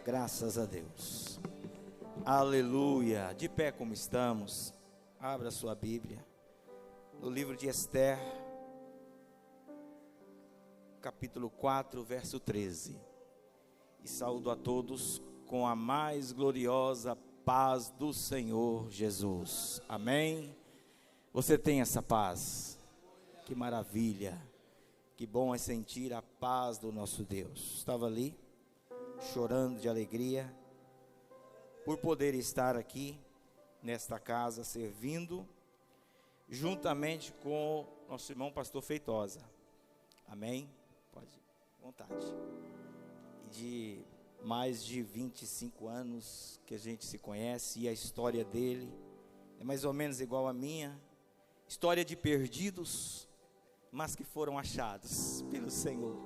Graças a Deus. Aleluia. De pé como estamos, abra sua Bíblia no livro de Esther, capítulo 4, verso 13. E saúdo a todos com a mais gloriosa paz do Senhor Jesus. Amém? Você tem essa paz? Que maravilha. Que bom é sentir a paz do nosso Deus. Estava ali, chorando de alegria, por poder estar aqui, nesta casa, servindo, juntamente com nosso irmão pastor Feitosa. Amém? Pode, à vontade. De mais de 25 anos que a gente se conhece, e a história dele é mais ou menos igual à minha. História de perdidos, mas que foram achados pelo Senhor.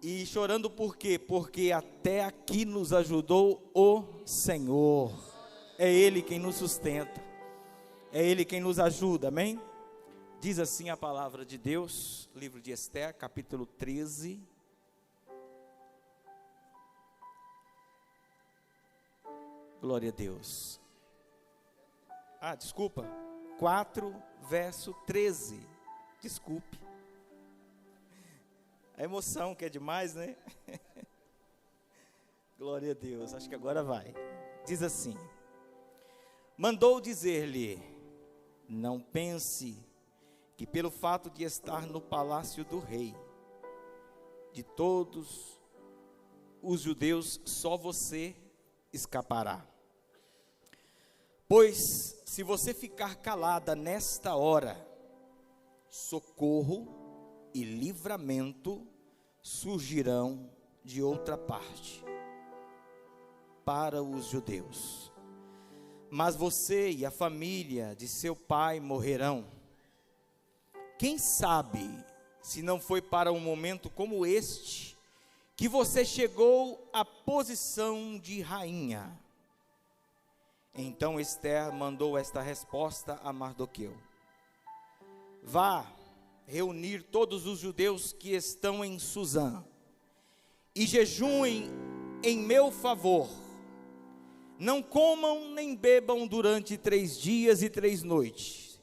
E chorando por quê? Porque até aqui nos ajudou o Senhor. É Ele quem nos sustenta, é Ele quem nos ajuda, amém? Diz assim a palavra de Deus, livro de Esther, capítulo 13. Glória a Deus. Desculpa. 4, verso 13. Desculpe. A emoção que é demais, né? Glória a Deus. Acho que agora vai. Diz assim: mandou dizer-lhe: não pense que pelo fato de estar no palácio do rei, de todos os judeus, só você escapará. Pois, se você ficar calada nesta hora, socorro e livramento surgirão de outra parte para os judeus. Mas você e a família de seu pai morrerão. Quem sabe se não foi para um momento como este que você chegou à posição de rainha. Então Esther mandou esta resposta a Mardoqueu: vá reunir todos os judeus que estão em Suzã e jejuem em meu favor. Não comam nem bebam durante 3 dias e 3 noites.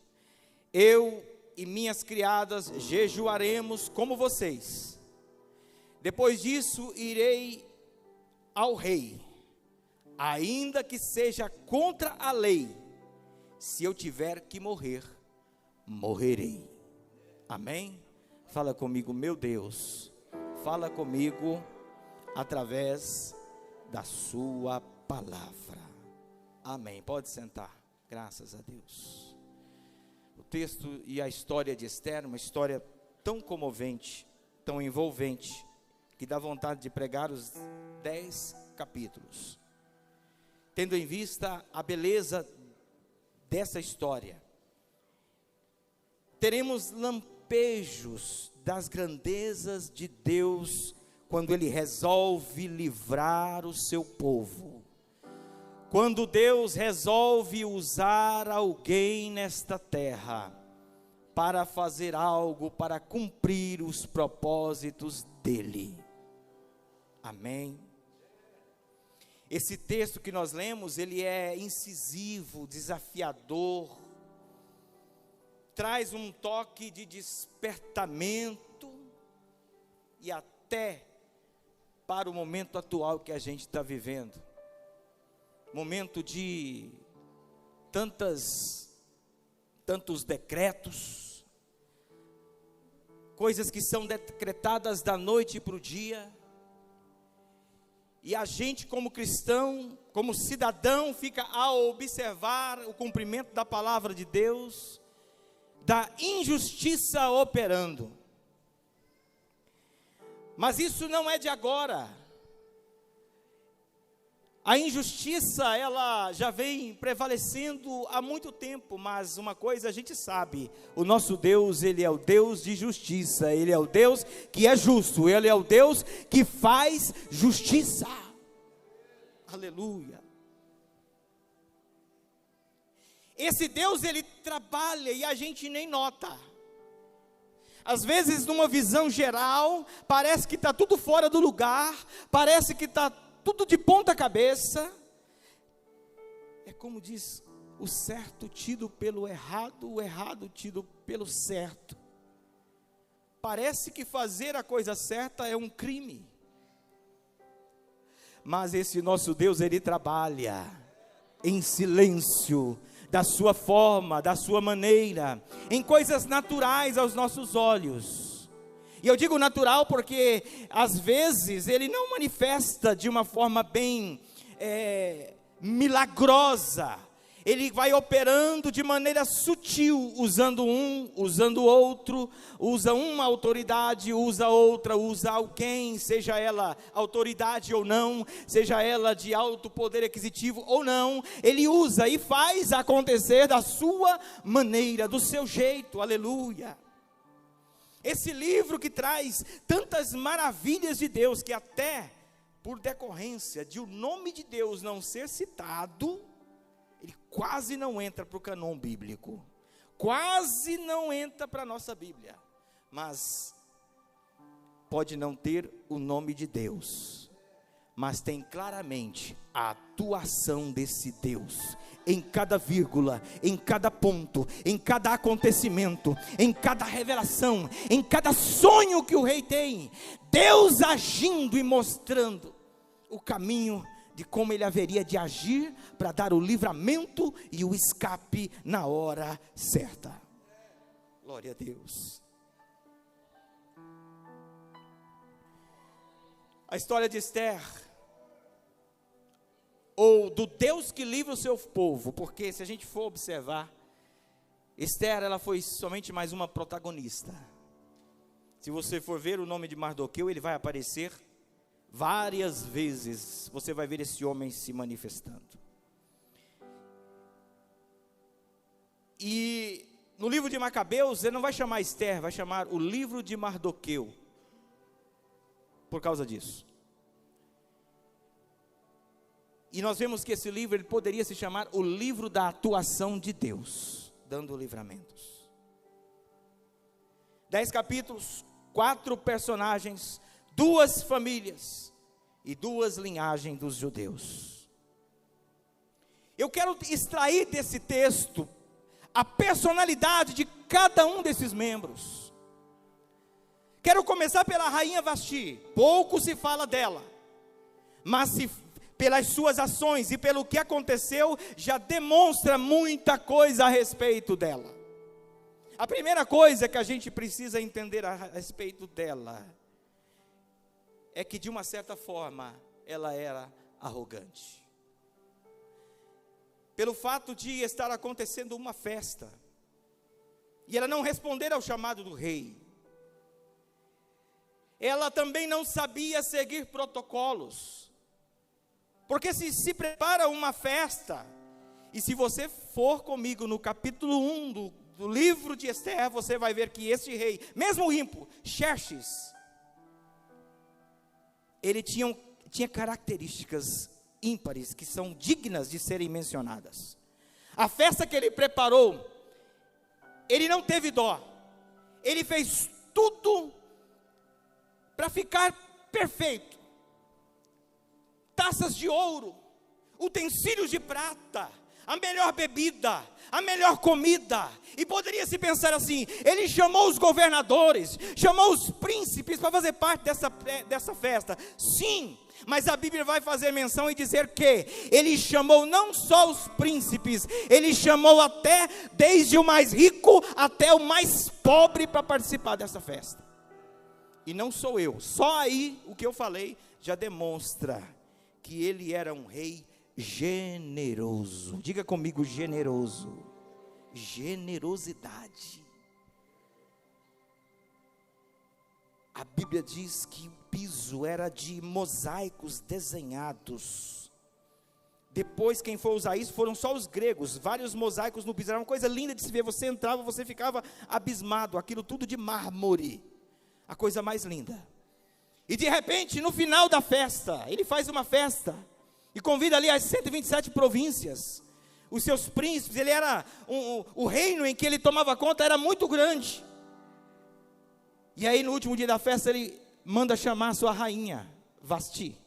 Eu e minhas criadas jejuaremos como vocês. Depois disso irei ao rei, ainda que seja contra a lei. Se eu tiver que morrer, morrerei. Amém? Fala comigo, meu Deus. Fala comigo através da sua palavra. Amém. Pode sentar. Graças a Deus. O texto e a história de Esther, uma história tão comovente, tão envolvente, que dá vontade de pregar os 10 capítulos. Tendo em vista a beleza dessa história, teremos lampejos das grandezas de Deus quando Ele resolve livrar o seu povo. Quando Deus resolve usar alguém nesta terra para fazer algo, para cumprir os propósitos dEle. Amém? Esse texto que nós lemos, ele é incisivo, desafiador, traz um toque de despertamento e até para o momento atual que a gente está vivendo. Momento de tantos decretos, coisas que são decretadas da noite para o dia. E a gente, como cristão, como cidadão, fica a observar o cumprimento da palavra de Deus, da injustiça operando. Mas isso não é de agora. A injustiça, ela já vem prevalecendo há muito tempo, mas uma coisa a gente sabe: o nosso Deus, Ele é o Deus de justiça, Ele é o Deus que é justo, Ele é o Deus que faz justiça. Aleluia. Esse Deus, Ele trabalha e a gente nem nota. Às vezes, numa visão geral, parece que está tudo fora do lugar, parece que está tudo de ponta cabeça. É como diz, o certo tido pelo errado, o errado tido pelo certo. Parece que fazer a coisa certa é um crime. Mas esse nosso Deus, Ele trabalha em silêncio, da sua forma, da sua maneira, em coisas naturais aos nossos olhos. E eu digo natural porque, às vezes, Ele não manifesta de uma forma bem milagrosa. Ele vai operando de maneira sutil, usando um, usando outro, usa uma autoridade, usa outra, usa alguém, seja ela autoridade ou não, seja ela de alto poder aquisitivo ou não, Ele usa e faz acontecer da sua maneira, do seu jeito, aleluia. Esse livro que traz tantas maravilhas de Deus, que até por decorrência de o nome de Deus não ser citado, ele quase não entra para o cânon bíblico, quase não entra para a nossa Bíblia, mas pode não ter o nome de Deus, mas tem claramente a atuação desse Deus, em cada vírgula, em cada ponto, em cada acontecimento, em cada revelação, em cada sonho que o rei tem, Deus agindo e mostrando o caminho de como ele haveria de agir para dar o livramento e o escape na hora certa. Glória a Deus. A história de Esther, ou do Deus que livra o seu povo, porque se a gente for observar, Esther, ela foi somente mais uma protagonista. Se você for ver o nome de Mardoqueu, ele vai aparecer várias vezes, você vai ver esse homem se manifestando. E no livro de Macabeus, ele não vai chamar Esther, vai chamar o livro de Mardoqueu, por causa disso. E nós vemos que esse livro, ele poderia se chamar o livro da atuação de Deus, dando livramentos. 10 capítulos, 4 personagens, 2 famílias e 2 linhagens dos judeus. Eu quero extrair desse texto a personalidade de cada um desses membros. Quero começar pela rainha Vasti. Pouco se fala dela, mas pelas suas ações e pelo que aconteceu, já demonstra muita coisa a respeito dela. A primeira coisa que a gente precisa entender a respeito dela é que, de uma certa forma, ela era arrogante. Pelo fato de estar acontecendo uma festa, e ela não responder ao chamado do rei, ela também não sabia seguir protocolos, porque se prepara uma festa, e se você for comigo no capítulo 1 do livro de Esther, você vai ver que esse rei, mesmo ímpio, Xerxes, ele tinha características ímpares, que são dignas de serem mencionadas. A festa que ele preparou, ele não teve dó, ele fez tudo para ficar perfeito. Taças de ouro, utensílios de prata, a melhor bebida, a melhor comida. E poderia se pensar assim, ele chamou os governadores, chamou os príncipes para fazer parte dessa festa. Sim, mas a Bíblia vai fazer menção e dizer que ele chamou não só os príncipes, ele chamou até, desde o mais rico até o mais pobre, para participar dessa festa. E não sou eu, só aí o que eu falei já demonstra que ele era um rei generoso. Diga comigo, generoso. Generosidade. A Bíblia diz que o piso era de mosaicos desenhados. Depois, quem foi usar isso foram só os gregos. Vários mosaicos no piso, era uma coisa linda de se ver. Você entrava, você ficava abismado. Aquilo tudo de mármore, a coisa mais linda. E de repente, no final da festa, ele faz uma festa e convida ali as 127 províncias, os seus príncipes. Ele era o reino em que ele tomava conta era muito grande. E aí no último dia da festa ele manda chamar a sua rainha, Vasti,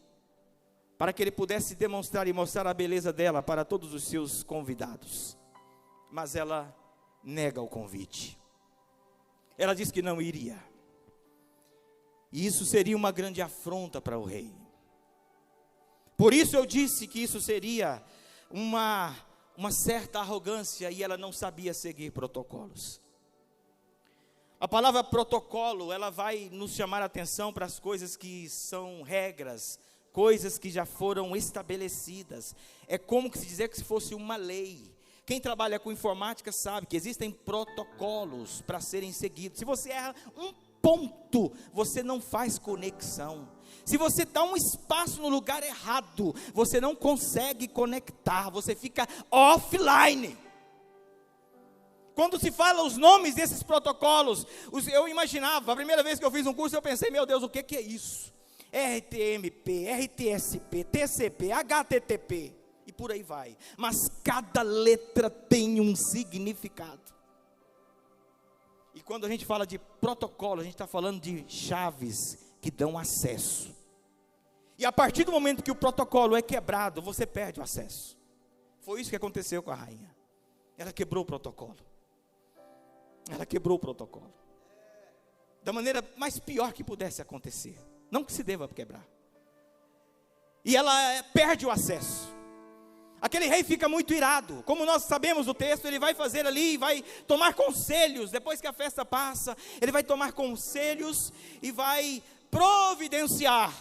para que ele pudesse demonstrar e mostrar a beleza dela para todos os seus convidados. Mas ela nega o convite. Ela diz que não iria. E isso seria uma grande afronta para o rei. Por isso eu disse que isso seria uma certa arrogância, e ela não sabia seguir protocolos. A palavra protocolo, ela vai nos chamar a atenção para as coisas que são regras, coisas que já foram estabelecidas. É como que se dizer que se fosse uma lei. Quem trabalha com informática sabe que existem protocolos para serem seguidos. Se você erra um ponto, você não faz conexão. Se você dá um espaço no lugar errado, você não consegue conectar, você fica offline. Quando se fala os nomes desses protocolos, eu imaginava, a primeira vez que eu fiz um curso, eu pensei, meu Deus, o que é isso? RTMP, RTSP, TCP, HTTP, e por aí vai. Mas cada letra tem um significado. E quando a gente fala de protocolo, a gente está falando de chaves que dão acesso. E a partir do momento que o protocolo é quebrado, você perde o acesso. Foi isso que aconteceu com a rainha. Ela quebrou o protocolo. Ela quebrou o protocolo. Da maneira mais pior que pudesse acontecer. Não que se deva quebrar. E ela perde o acesso. Aquele rei fica muito irado. Como nós sabemos o texto, ele vai fazer ali, vai tomar conselhos. Depois que a festa passa, ele vai tomar conselhos e vai providenciar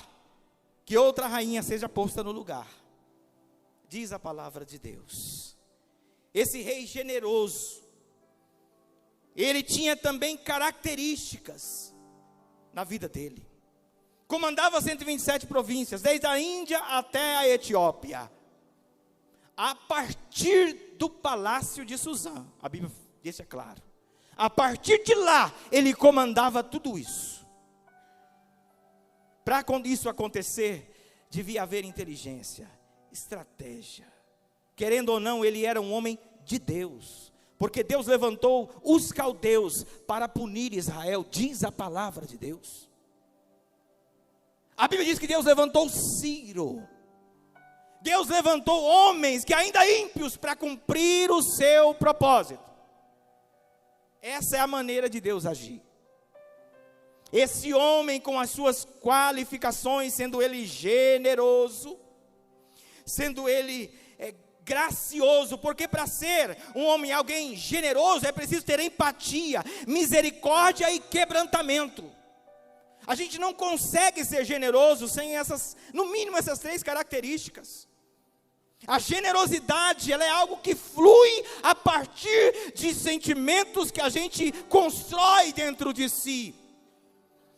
que outra rainha seja posta no lugar. Diz a palavra de Deus. Esse rei generoso, ele tinha também características na vida dele. Comandava 127 províncias, desde a Índia até a Etiópia. A partir do palácio de Suzã, a Bíblia deixa claro. A partir de lá, ele comandava tudo isso. Para quando isso acontecer, devia haver inteligência, estratégia. Querendo ou não, ele era um homem de Deus. Porque Deus levantou os caldeus para punir Israel, diz a palavra de Deus. A Bíblia diz que Deus levantou Ciro. Deus levantou homens que ainda ímpios para cumprir o seu propósito. Essa é a maneira de Deus agir. Esse homem com as suas qualificações, sendo ele generoso, sendo ele gracioso, porque para ser um homem, alguém generoso, é preciso ter empatia, misericórdia e quebrantamento. A gente não consegue ser generoso sem essas, no mínimo essas 3 características. A generosidade, ela é algo que flui a partir de sentimentos que a gente constrói dentro de si.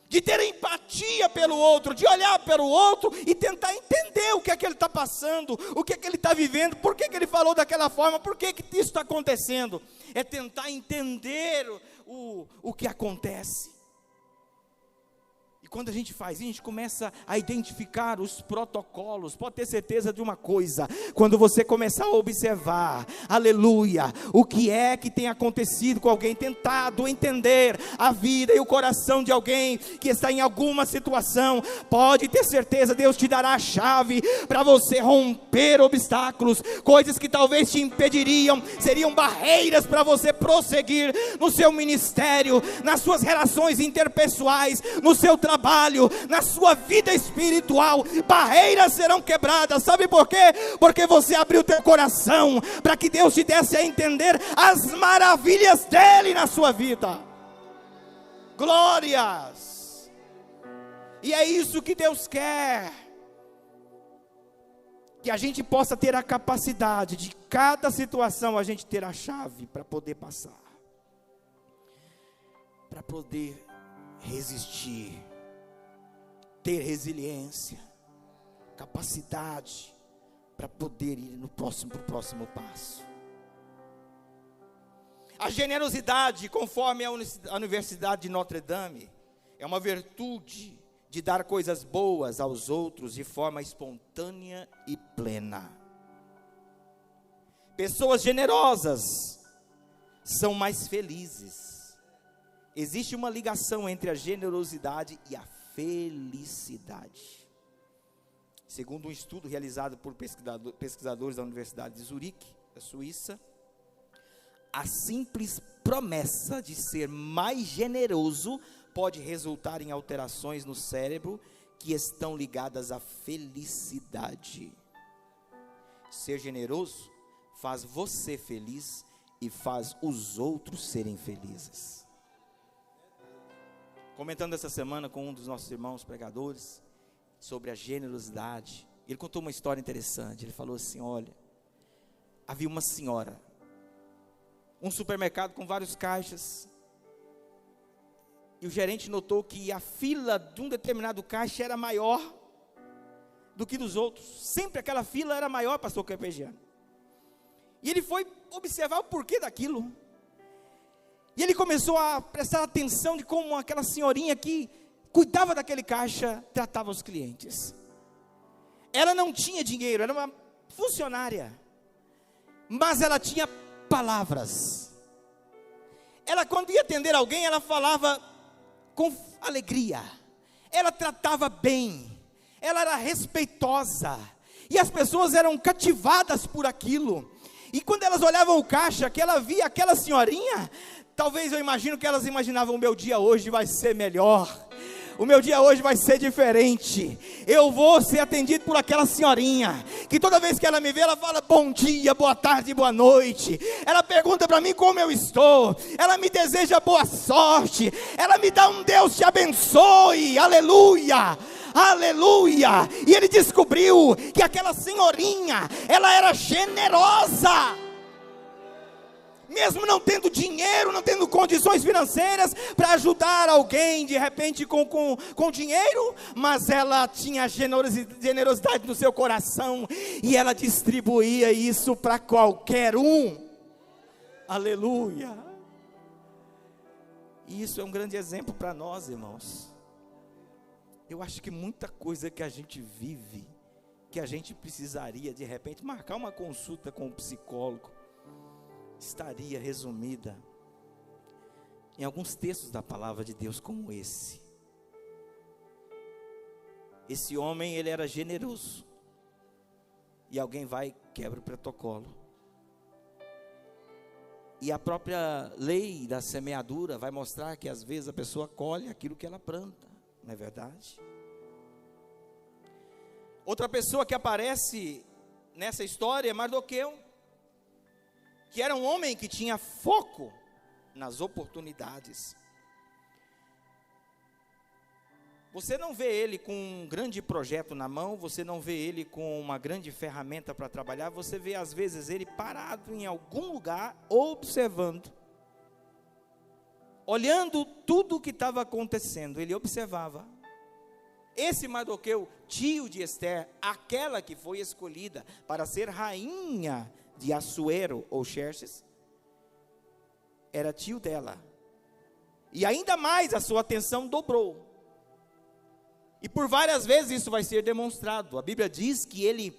De ter empatia pelo outro, de olhar para o outro e tentar entender o que é que ele está passando, o que é que ele está vivendo, por que ele falou daquela forma, por que isso está acontecendo. É tentar entender o que acontece. E quando a gente faz isso, a gente começa a identificar os protocolos. Pode ter certeza de uma coisa: quando você começar a observar, aleluia, o que é que tem acontecido com alguém, tentado entender a vida e o coração de alguém que está em alguma situação, pode ter certeza, Deus te dará a chave para você romper obstáculos, coisas que talvez te impediriam, seriam barreiras para você prosseguir no seu ministério, nas suas relações interpessoais, no seu trabalho, na sua vida espiritual. Barreiras serão quebradas. Sabe por quê? Porque você abriu teu coração para que Deus te desse a entender as maravilhas dele na sua vida. Glórias! E é isso que Deus quer, que a gente possa ter a capacidade de cada situação a gente ter a chave para poder passar, para poder resistir, ter resiliência, capacidade para poder ir pro próximo passo. A generosidade, conforme a Universidade de Notre Dame, é uma virtude de dar coisas boas aos outros de forma espontânea e plena. Pessoas generosas são mais felizes existe uma ligação entre a generosidade e a felicidade. Segundo um estudo realizado por pesquisadores da Universidade de Zurique, da Suíça, a simples promessa de ser mais generoso pode resultar em alterações no cérebro que estão ligadas à felicidade. Ser generoso faz você feliz e faz os outros serem felizes. Comentando essa semana com um dos nossos irmãos pregadores sobre a generosidade, ele contou uma história interessante. Ele falou assim: olha, havia uma senhora, um supermercado com vários caixas, e o gerente notou que a fila de um determinado caixa era maior do que dos outros. Sempre aquela fila era maior, pastor Carpegiani. E ele foi observar o porquê daquilo. E ele começou a prestar atenção de como aquela senhorinha que cuidava daquele caixa tratava os clientes. Ela não tinha dinheiro, era uma funcionária, mas ela tinha palavras. Ela, quando ia atender alguém, ela falava com alegria, ela tratava bem, ela era respeitosa, e as pessoas eram cativadas por aquilo. E quando elas olhavam o caixa, que ela via aquela senhorinha, talvez eu imagino que elas imaginavam: o meu dia hoje vai ser melhor, o meu dia hoje vai ser diferente, eu vou ser atendido por aquela senhorinha, que toda vez que ela me vê, ela fala bom dia, boa tarde, boa noite, ela pergunta para mim como eu estou, ela me deseja boa sorte, ela me dá um Deus te abençoe, aleluia, aleluia. E ele descobriu que aquela senhorinha, ela era generosa, mesmo não tendo dinheiro, não tendo condições financeiras para ajudar alguém de repente com dinheiro, mas ela tinha generosidade no seu coração, e ela distribuía isso para qualquer um, aleluia. E isso é um grande exemplo para nós, irmãos. Eu acho que muita coisa que a gente vive, que a gente precisaria de repente marcar uma consulta com um psicólogo, estaria resumida em alguns textos da palavra de Deus como esse. Esse homem, ele era generoso, e alguém vai e quebra o protocolo, e a própria lei da semeadura vai mostrar que às vezes a pessoa colhe aquilo que ela planta, não é verdade? Outra pessoa que aparece nessa história é Mardoqueu, que era um homem que tinha foco nas oportunidades. Você não vê ele com um grande projeto na mão, você não vê ele com uma grande ferramenta para trabalhar, você vê às vezes ele parado em algum lugar, observando, olhando tudo o que estava acontecendo. Ele observava. Esse Mardoqueu, tio de Esther, aquela que foi escolhida para ser rainha de Assuero ou Xerxes, era tio dela, e ainda mais a sua atenção dobrou, e por várias vezes isso vai ser demonstrado. A Bíblia diz que ele,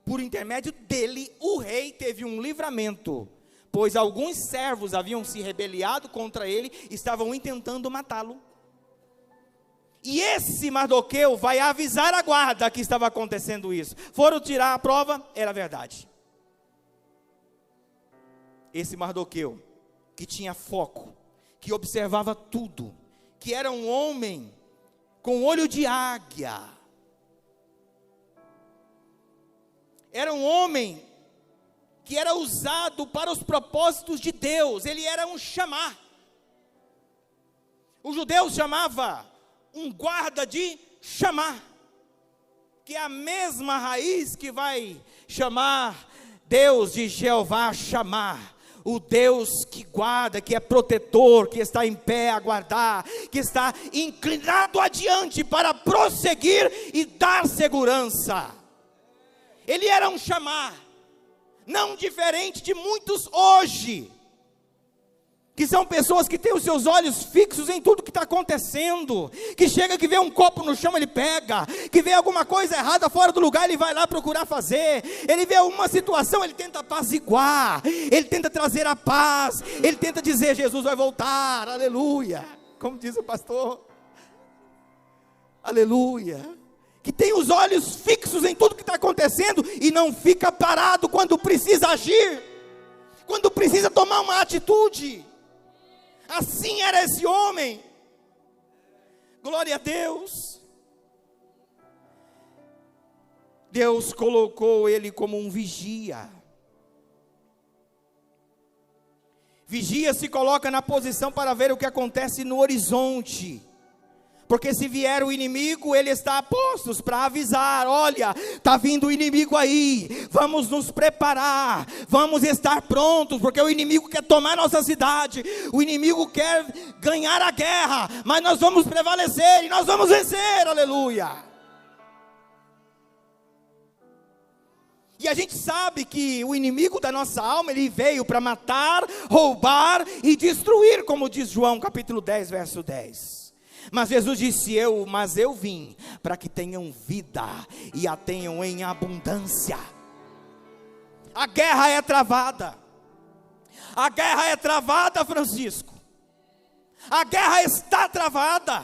por intermédio dele, o rei teve um livramento, pois alguns servos haviam se rebeliado contra ele, estavam intentando matá-lo, e esse Mardoqueu vai avisar a guarda que estava acontecendo isso. Foram tirar a prova, era verdade. Esse Mardoqueu, que tinha foco, que observava tudo, que era um homem com olho de águia, era um homem que era usado para os propósitos de Deus. Ele era um chamar. O judeu chamava um guarda de chamar, que é a mesma raiz que vai chamar Deus de Jeová chamar, o Deus que guarda, que é protetor, que está em pé a guardar, que está inclinado adiante para prosseguir e dar segurança. Ele era um chamar, não diferente de muitos hoje, que são pessoas que têm os seus olhos fixos em tudo que está acontecendo, que chega, que vê um copo no chão, ele pega, que vê alguma coisa errada fora do lugar, ele vai lá procurar fazer, ele vê alguma situação, ele tenta apaziguar, ele tenta trazer a paz, ele tenta dizer: Jesus vai voltar, aleluia. como diz o pastor. Aleluia. Que tem os olhos fixos em tudo que está acontecendo e não fica parado quando precisa agir, quando precisa tomar uma atitude. Assim era esse homem. Glória a Deus. Deus colocou ele como um vigia. Vigia se coloca na posição para ver o que acontece no horizonte. Porque se vier o inimigo, ele está a postos para avisar: olha, está vindo o inimigo aí, vamos nos preparar, vamos estar prontos, porque o inimigo quer tomar nossa cidade, o inimigo quer ganhar a guerra, mas nós vamos prevalecer e nós vamos vencer, aleluia. E a gente sabe que o inimigo da nossa alma, ele veio para matar, roubar e destruir, como diz João capítulo 10, verso 10. Mas Jesus disse: mas eu vim para que tenham vida e a tenham em abundância. A guerra é travada. A guerra é travada, Francisco. A guerra está travada.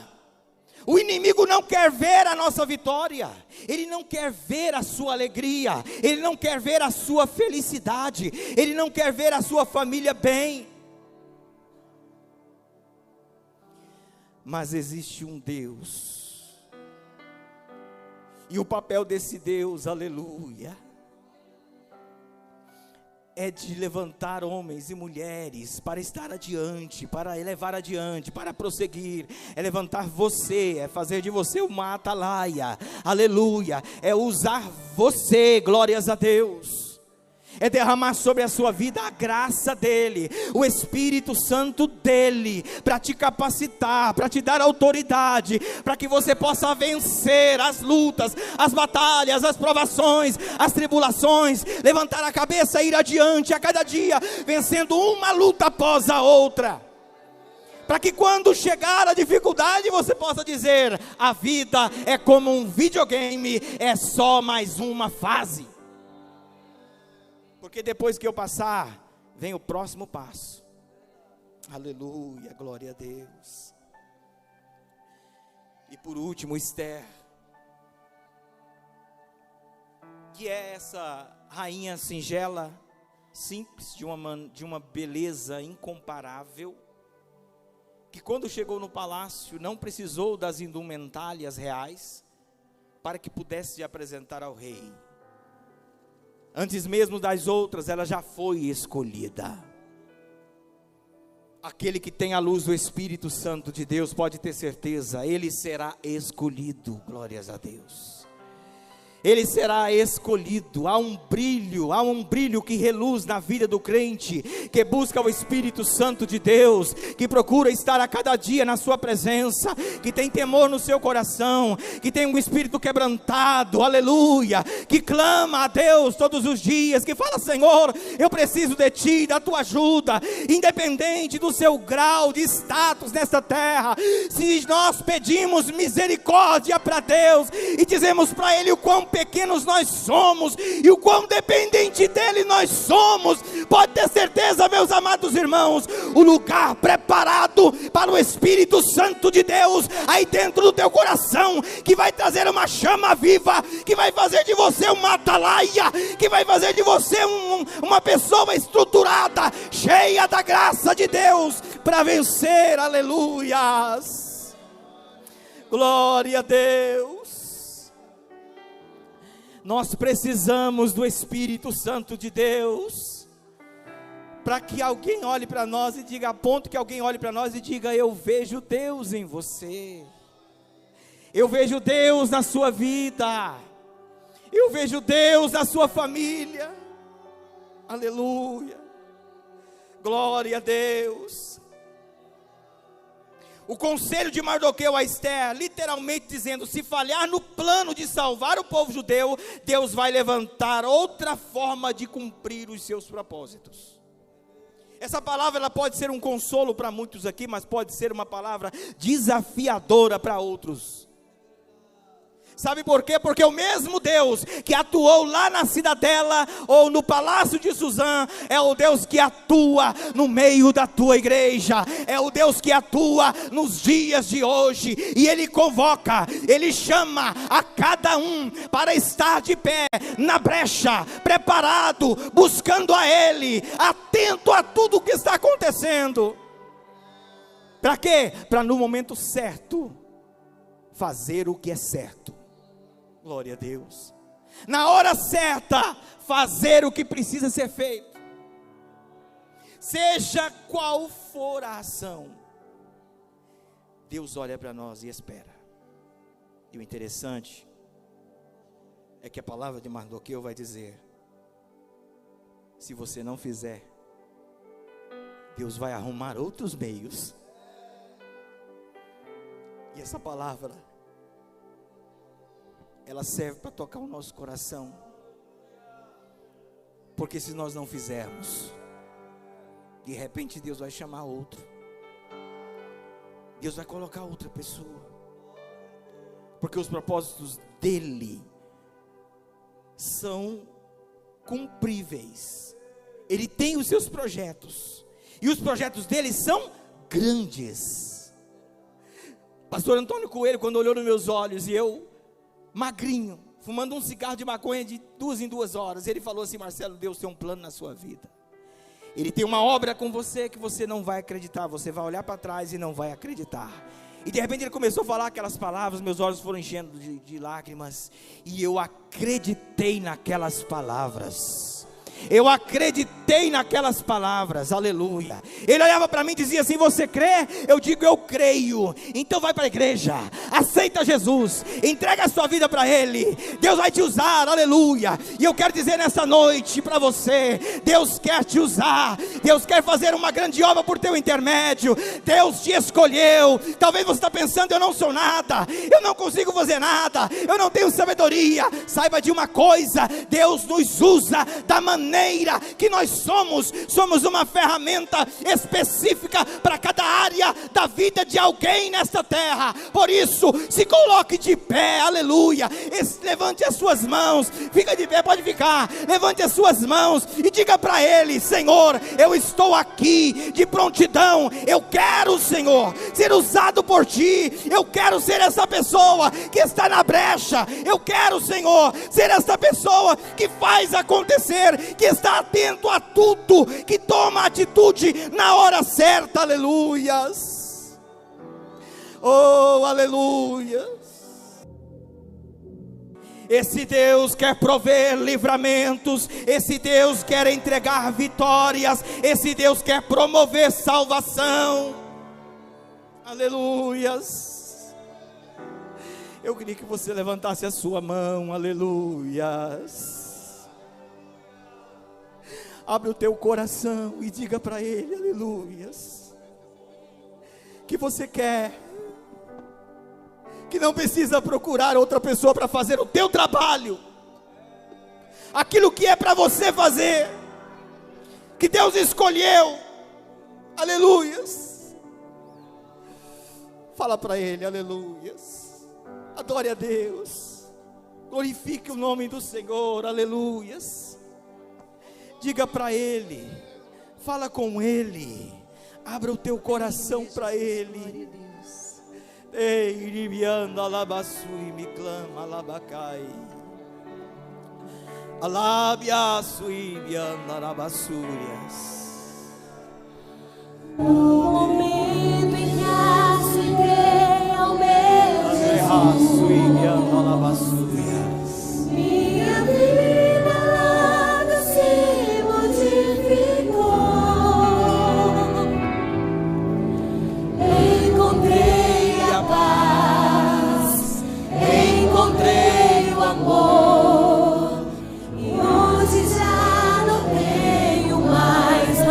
O inimigo não quer ver a nossa vitória. Ele não quer ver a sua alegria. Ele não quer ver a sua felicidade. Ele não quer ver a sua família bem. Mas existe um Deus, e o papel desse Deus, aleluia, é de levantar homens e mulheres para estar adiante, para levar adiante, para prosseguir. É levantar você, é fazer de você uma atalaia, aleluia, é usar você, glórias a Deus. É derramar sobre a sua vida a graça dele, o Espírito Santo dele, para te capacitar, para te dar autoridade, para que você possa vencer as lutas, as batalhas, as provações, as tribulações, levantar a cabeça e ir adiante a cada dia, vencendo uma luta após a outra, para que quando chegar a dificuldade você possa dizer: a vida é como um videogame, é só mais uma fase. Porque depois que eu passar, vem o próximo passo. Aleluia, glória a Deus. E por último, Esther, que é essa rainha singela, simples, de uma beleza incomparável, que quando chegou no palácio, não precisou das indumentárias reais, para que pudesse se apresentar ao rei. Antes mesmo das outras, ela já foi escolhida. Aquele que tem a luz do Espírito Santo de Deus, pode ter certeza, ele será escolhido, glórias a Deus. Ele será escolhido. Há um brilho que reluz na vida do crente, que busca o Espírito Santo de Deus, que procura estar a cada dia na sua presença, que tem temor no seu coração, que tem um espírito quebrantado, aleluia, que clama a Deus todos os dias, que fala: Senhor, eu preciso de Ti, da Tua ajuda, independente do seu grau de status nesta terra. Se nós pedimos misericórdia para Deus, e dizemos para Ele o quão pequenos nós somos, e o quão dependente dele nós somos, pode ter certeza, meus amados irmãos, o lugar preparado para o Espírito Santo de Deus, aí dentro do teu coração, que vai trazer uma chama viva, que vai fazer de você uma atalaia, que vai fazer de você uma pessoa estruturada, cheia da graça de Deus, para vencer, aleluias, glória a Deus. Nós precisamos do Espírito Santo de Deus, para que alguém olhe para nós e diga, a ponto que alguém olhe para nós e diga: eu vejo Deus em você, eu vejo Deus na sua vida, eu vejo Deus na sua família, aleluia, glória a Deus. O conselho de Mardoqueu a Esther, literalmente dizendo: se falhar no plano de salvar o povo judeu, Deus vai levantar outra forma de cumprir os seus propósitos. Essa palavra, ela pode ser um consolo para muitos aqui, mas pode ser uma palavra desafiadora para outros. Sabe por quê? Porque o mesmo Deus que atuou lá na cidadela ou no palácio de Suzã é o Deus que atua no meio da tua igreja, é o Deus que atua nos dias de hoje, e Ele convoca, Ele chama a cada um para estar de pé na brecha, preparado, buscando a Ele, atento a tudo o que está acontecendo. Para quê? Para no momento certo fazer o que é certo. Glória a Deus. Na hora certa, fazer o que precisa ser feito. Seja qual for a ação, Deus olha para nós e espera. E o interessante é que a palavra de Mardoqueu vai dizer: se você não fizer, Deus vai arrumar outros meios. E essa palavra, ela serve para tocar o nosso coração, porque se nós não fizermos, de repente Deus vai chamar outro, Deus vai colocar outra pessoa, porque os propósitos dele são cumpríveis. Ele tem os seus projetos, e os projetos dele são grandes. Pastor Antônio Coelho, quando olhou nos meus olhos, e eu magrinho, fumando um cigarro de maconha de 2 em 2 horas, ele falou assim: Marcelo, Deus tem um plano na sua vida, Ele tem uma obra com você que você não vai acreditar, você vai olhar para trás e não vai acreditar. E de repente ele começou a falar aquelas palavras, meus olhos foram enchendo de lágrimas, e eu acreditei naquelas palavras. Eu acreditei naquelas palavras, aleluia. Ele olhava para mim e dizia assim: você crê? Eu digo: eu creio. Então vai para a igreja, aceita Jesus, entrega a sua vida para Ele, Deus vai te usar, aleluia. E eu quero dizer nessa noite para você: Deus quer te usar, Deus quer fazer uma grande obra por teu intermédio. Deus te escolheu. Talvez você está pensando: eu não sou nada, eu não consigo fazer nada, eu não tenho sabedoria. Saiba de uma coisa: Deus nos usa da maneira que nós somos uma ferramenta específica para cada área da vida de alguém nesta terra. Por isso, se coloque de pé, aleluia. Levante as suas mãos, fica de pé, pode ficar. Levante as suas mãos e diga para Ele: Senhor, eu estou aqui de prontidão. Eu quero, Senhor, ser usado por Ti. Eu quero ser essa pessoa que está na brecha. Eu quero, Senhor, ser essa pessoa que faz acontecer, que está atento a tudo, que toma atitude na hora certa, aleluias. Oh, aleluias. Esse Deus quer prover livramentos, esse Deus quer entregar vitórias, esse Deus quer promover salvação, aleluias. Eu queria que você levantasse a sua mão, aleluias. Abre o teu coração e diga para Ele, aleluias, que você quer, que não precisa procurar outra pessoa para fazer o teu trabalho, aquilo que é para você fazer, que Deus escolheu, aleluias. Fala para Ele, aleluias, adore a Deus, glorifique o nome do Senhor, aleluias. Diga para Ele, fala com Ele, abra o teu coração para Ele. Ei, iribianda alabasui, me clama alabacai, alabiasui, bianda alabassurias. O momento em que aceitei ao meu Jesus, bianda alabassurias. minha vida logo se modificou. Encontrei a paz, encontrei o amor, e hoje já não tenho mais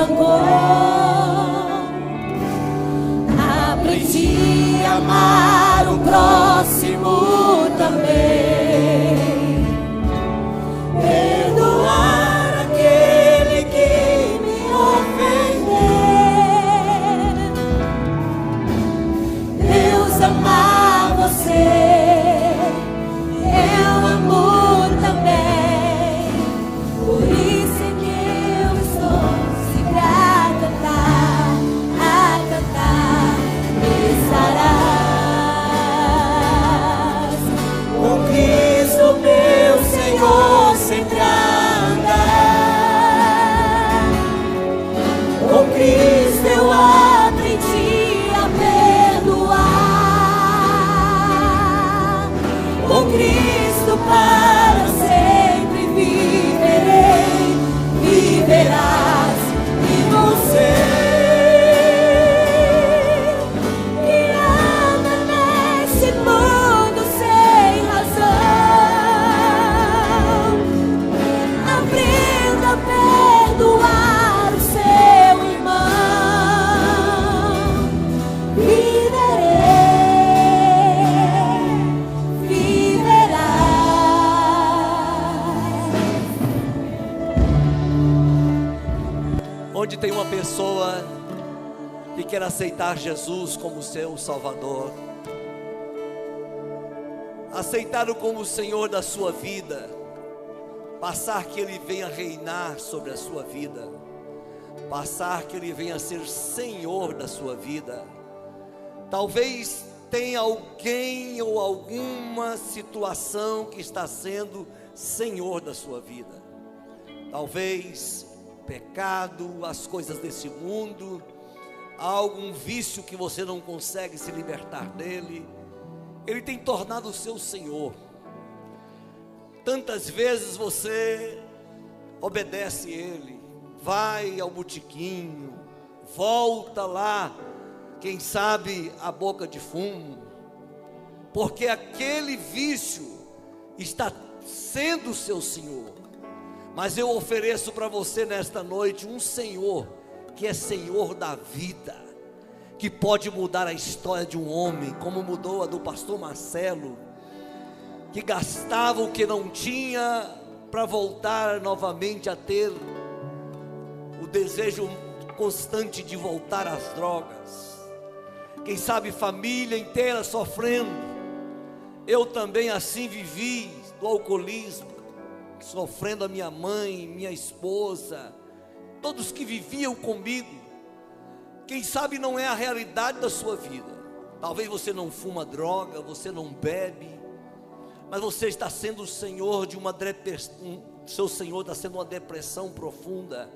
Onde tem uma pessoa que quer aceitar Jesus como seu Salvador, aceitá-lo como o Senhor da sua vida, passar que Ele venha reinar sobre a sua vida, passar que Ele venha ser Senhor da sua vida. Talvez tenha alguém ou alguma situação que está sendo Senhor da sua vida. Talvez pecado, as coisas desse mundo, algum vício que você não consegue se libertar dele, ele tem tornado o seu Senhor. Tantas vezes você obedece ele, vai ao botiquinho, volta lá, quem sabe a boca de fumo, porque aquele vício está sendo o seu Senhor. Mas eu ofereço para você nesta noite um Senhor que é Senhor da vida, que pode mudar a história de um homem, como mudou a do pastor Marcelo, que gastava o que não tinha para voltar novamente a ter o desejo constante de voltar às drogas. Quem sabe família inteira sofrendo. Eu também assim vivi do alcoolismo, sofrendo a minha mãe, minha esposa, todos que viviam comigo. Quem sabe não é a realidade da sua vida. Talvez você não fuma droga, você não bebe, mas você está sendo o senhor de uma depressão. Seu Senhor está sendo uma depressão profunda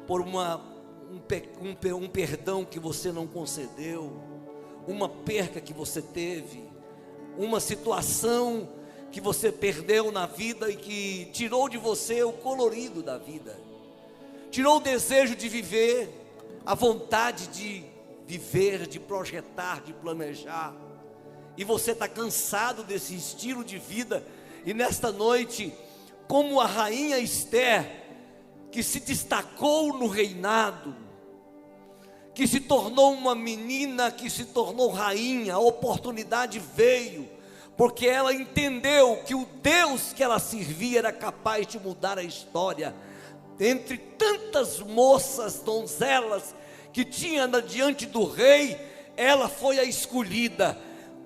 por um perdão que você não concedeu, uma perca que você teve, uma situação que você perdeu na vida e que tirou de você o colorido da vida, tirou o desejo de viver, a vontade de viver, de projetar, de planejar. E você está cansado desse estilo de vida. E nesta noite, como a rainha Esther, que se destacou no reinado, que se tornou uma menina, que se tornou rainha, a oportunidade veio, porque ela entendeu que o Deus que ela servia era capaz de mudar a história. Entre tantas moças, donzelas, que tinha diante do rei, ela foi a escolhida.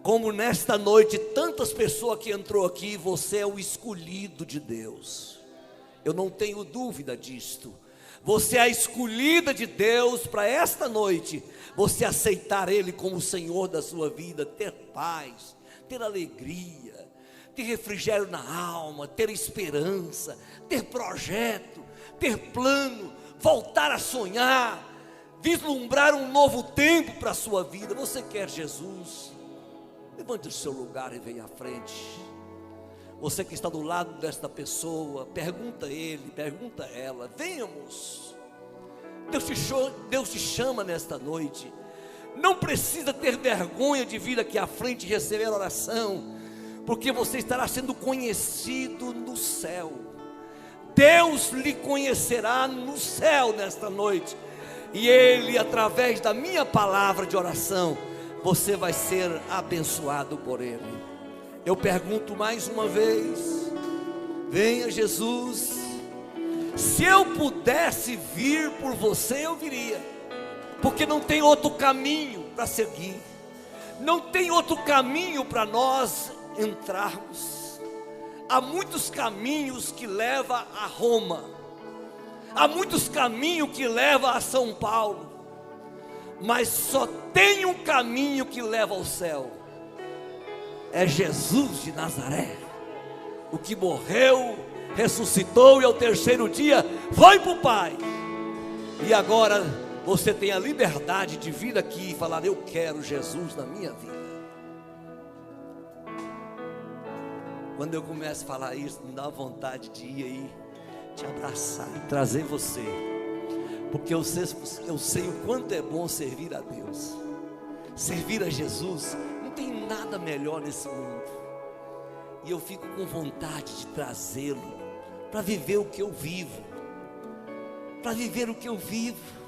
Como nesta noite, tantas pessoas que entrou aqui, você é o escolhido de Deus. Eu não tenho dúvida disto. Você é a escolhida de Deus para esta noite, você aceitar Ele como o Senhor da sua vida, ter paz, ter alegria, ter refrigério na alma, ter esperança, ter projeto, ter plano, voltar a sonhar, vislumbrar um novo tempo para a sua vida. Você quer Jesus? Levante o seu lugar e venha à frente. Você que está do lado desta pessoa, pergunta a ele, pergunta a ela. Venhamos. Deus te chama nesta noite. Não precisa ter vergonha de vir aqui à frente e receber a oração, porque você estará sendo conhecido no céu. Deus lhe conhecerá no céu nesta noite, e Ele, através da minha palavra de oração, você vai ser abençoado por Ele. Eu pergunto mais uma vez: venha Jesus. Se eu pudesse vir por você, eu viria, porque não tem outro caminho para seguir, não tem outro caminho para nós entrarmos. Há muitos caminhos que levam a Roma, há muitos caminhos que levam a São Paulo, mas só tem um caminho que leva ao céu. É Jesus de Nazaré, o que morreu, ressuscitou e ao terceiro dia foi para o Pai. E agora você tem a liberdade de vir aqui e falar: eu quero Jesus na minha vida. Quando eu começo a falar isso, me dá vontade de ir aí, te abraçar e trazer você, porque eu sei o quanto é bom servir a Deus, servir a Jesus. Não tem nada melhor nesse mundo, e eu fico com vontade de trazê-lo, para viver o que eu vivo, para viver o que eu vivo.